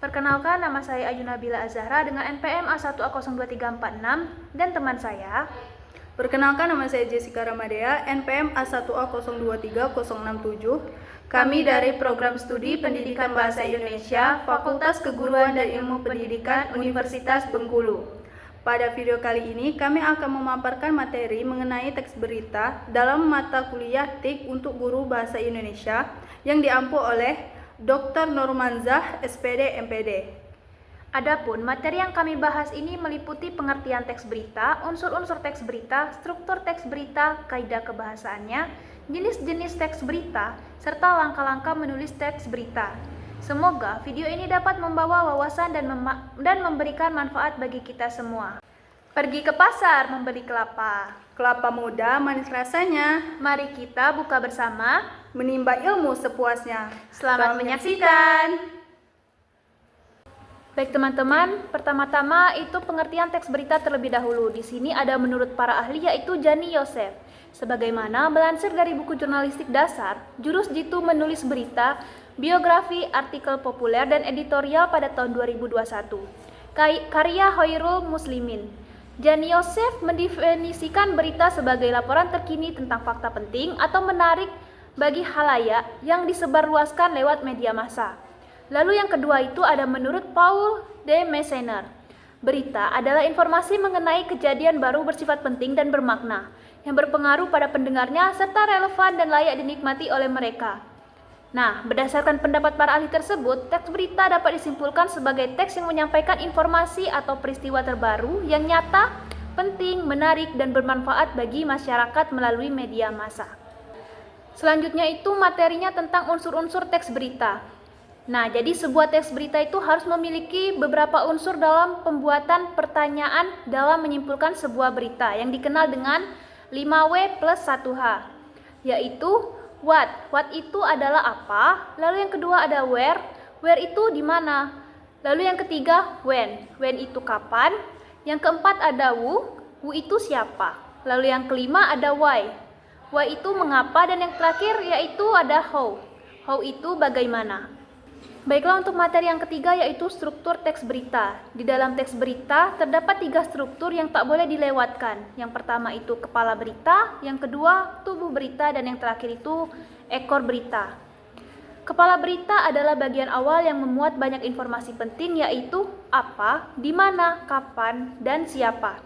Perkenalkan, nama saya Ayu Nabila Azahra dengan NPM A1A02346 dan teman saya. Perkenalkan, nama saya Jessica Ramadea, NPM A1A023067. Kami dari Program Studi Pendidikan Bahasa Indonesia, Fakultas Keguruan dan Ilmu Pendidikan Universitas Bengkulu. Pada video kali ini, kami akan memaparkan materi mengenai teks berita dalam mata kuliah TIK untuk Guru Bahasa Indonesia yang diampu oleh Dr. Nurmanzah, SPD, MPD. Adapun materi yang kami bahas ini meliputi pengertian teks berita, unsur-unsur teks berita, struktur teks berita, kaidah kebahasaannya, jenis-jenis teks berita, serta langkah-langkah menulis teks berita. Semoga video ini dapat membawa wawasan dan memberikan manfaat bagi kita semua. Pergi ke pasar membeli kelapa. Kelapa muda manis rasanya. Mari kita buka bersama, menimba ilmu sepuasnya. Selamat menyaksikan. Baik teman-teman, pertama-tama itu pengertian teks berita terlebih dahulu. Di sini ada menurut para ahli yaitu Jani Yosef. Sebagaimana melansir dari buku jurnalistik dasar, jurus jitu menulis berita, biografi, artikel populer dan editorial pada tahun 2021. Karya Hoirul Muslimin. Jani Yosef mendefinisikan berita sebagai laporan terkini tentang fakta penting atau menarik bagi khalayak yang disebarluaskan lewat media massa. Lalu yang kedua itu ada menurut Paul D. Messener. Berita adalah informasi mengenai kejadian baru bersifat penting dan bermakna, yang berpengaruh pada pendengarnya serta relevan dan layak dinikmati oleh mereka. Nah, berdasarkan pendapat para ahli tersebut, teks berita dapat disimpulkan sebagai teks yang menyampaikan informasi atau peristiwa terbaru yang nyata, penting, menarik, dan bermanfaat bagi masyarakat melalui media massa. Selanjutnya itu materinya tentang unsur-unsur teks berita. Nah, jadi sebuah teks berita itu harus memiliki beberapa unsur dalam pembuatan pertanyaan dalam menyimpulkan sebuah berita yang dikenal dengan 5W plus 1H, yaitu what. What itu adalah apa? Lalu yang kedua ada where. Where itu di mana? Lalu yang ketiga when. When itu kapan? Yang keempat ada who. Who itu siapa? Lalu yang kelima ada why. Why itu mengapa, dan yang terakhir yaitu ada how. How itu bagaimana. Baiklah, untuk materi yang ketiga yaitu struktur teks berita. Di dalam teks berita terdapat 3 struktur yang tak boleh dilewatkan. Yang pertama itu kepala berita, yang kedua tubuh berita, dan yang terakhir itu ekor berita. Kepala berita adalah bagian awal yang memuat banyak informasi penting yaitu apa, di mana, kapan, dan siapa.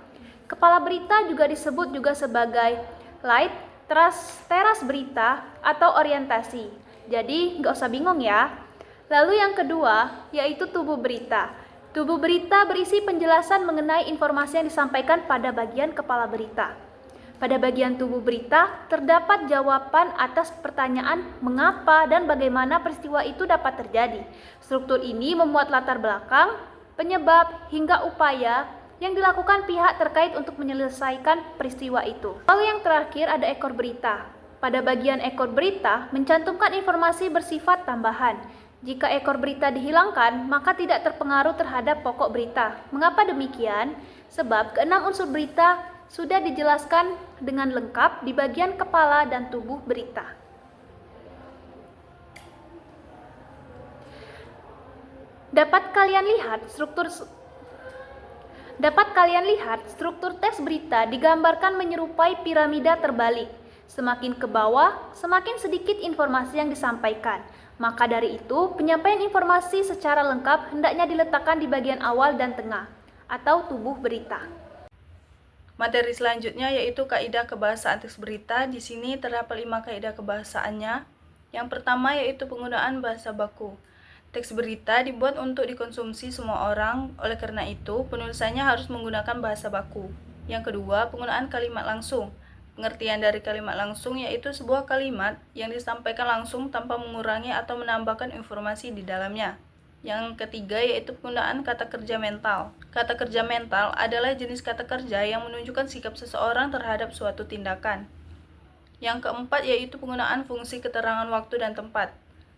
Kepala berita juga disebut juga sebagai light, teras berita, atau orientasi. Jadi nggak usah bingung ya. Lalu yang kedua yaitu tubuh berita. Tubuh berita berisi penjelasan mengenai informasi yang disampaikan pada bagian kepala berita. Pada bagian tubuh berita terdapat jawaban atas pertanyaan mengapa dan bagaimana peristiwa itu dapat terjadi. Struktur ini memuat latar belakang, penyebab, hingga upaya yang dilakukan pihak terkait untuk menyelesaikan peristiwa itu. Lalu yang terakhir ada ekor berita. Pada bagian ekor berita mencantumkan informasi bersifat tambahan. Jika ekor berita dihilangkan, maka tidak terpengaruh terhadap pokok berita. Mengapa demikian? Sebab keenam unsur berita sudah dijelaskan dengan lengkap di bagian kepala dan tubuh berita. Dapat kalian lihat struktur teks berita digambarkan menyerupai piramida terbalik. Semakin ke bawah, semakin sedikit informasi yang disampaikan. Maka dari itu, penyampaian informasi secara lengkap hendaknya diletakkan di bagian awal dan tengah, atau tubuh berita. Materi selanjutnya yaitu kaidah kebahasaan teks berita. Di sini terdapat 5 kaidah kebahasaannya. Yang pertama yaitu penggunaan bahasa baku. Teks berita dibuat untuk dikonsumsi semua orang, oleh karena itu penulisannya harus menggunakan bahasa baku. Yang kedua, penggunaan kalimat langsung. Pengertian dari kalimat langsung yaitu sebuah kalimat yang disampaikan langsung tanpa mengurangi atau menambahkan informasi di dalamnya. Yang ketiga yaitu penggunaan kata kerja mental. Kata kerja mental adalah jenis kata kerja yang menunjukkan sikap seseorang terhadap suatu tindakan. Yang keempat yaitu penggunaan fungsi keterangan waktu dan tempat.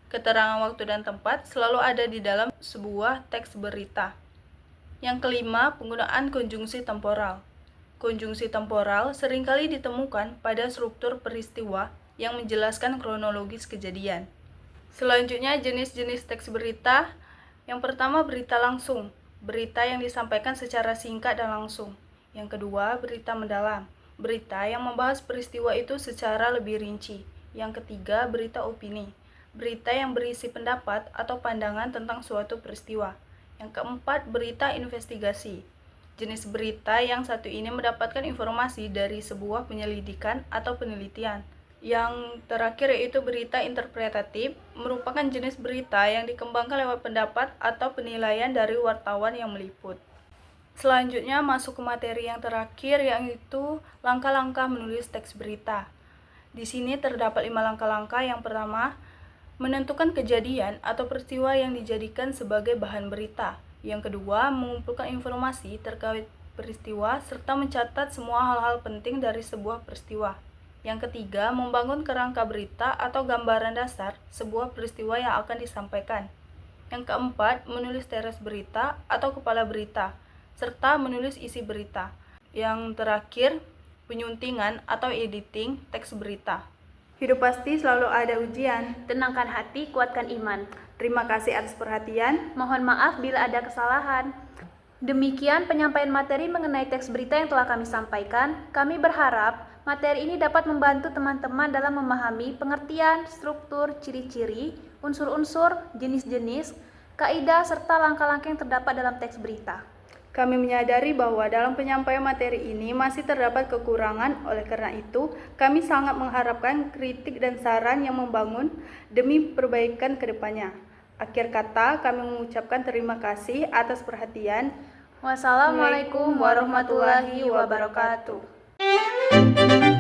Keterangan waktu dan tempat selalu ada di dalam sebuah teks berita. Yang kelima, penggunaan konjungsi temporal. Konjungsi temporal seringkali ditemukan pada struktur peristiwa yang menjelaskan kronologis kejadian. Selanjutnya, jenis-jenis teks berita. Yang pertama, berita langsung. Berita yang disampaikan secara singkat dan langsung. Yang kedua, berita mendalam. Berita yang membahas peristiwa itu secara lebih rinci. Yang ketiga, berita opini. Berita yang berisi pendapat atau pandangan tentang suatu peristiwa. Yang keempat, berita investigasi. Jenis berita yang satu ini mendapatkan informasi dari sebuah penyelidikan atau penelitian. Yang terakhir yaitu berita interpretatif, merupakan jenis berita yang dikembangkan lewat pendapat atau penilaian dari wartawan yang meliput. Selanjutnya masuk ke materi yang terakhir, yaitu langkah-langkah menulis teks berita. Di sini terdapat 5 langkah-langkah. Yang pertama, menentukan kejadian atau peristiwa yang dijadikan sebagai bahan berita. Yang kedua, mengumpulkan informasi terkait peristiwa serta mencatat semua hal-hal penting dari sebuah peristiwa. Yang ketiga, membangun kerangka berita atau gambaran dasar sebuah peristiwa yang akan disampaikan. Yang keempat, menulis teres berita atau kepala berita, serta menulis isi berita. Yang terakhir, penyuntingan atau editing teks berita. Hidup pasti selalu ada ujian. Tenangkan hati, kuatkan iman. Terima kasih atas perhatian. Mohon maaf bila ada kesalahan. Demikian penyampaian materi mengenai teks berita yang telah kami sampaikan. Kami berharap materi ini dapat membantu teman-teman dalam memahami pengertian, struktur, ciri-ciri, unsur-unsur, jenis-jenis, kaidah, serta langkah-langkah yang terdapat dalam teks berita. Kami menyadari bahwa dalam penyampaian materi ini masih terdapat kekurangan, oleh karena itu kami sangat mengharapkan kritik dan saran yang membangun demi perbaikan ke depannya. Akhir kata, kami mengucapkan terima kasih atas perhatian. Wassalamualaikum warahmatullahi wabarakatuh.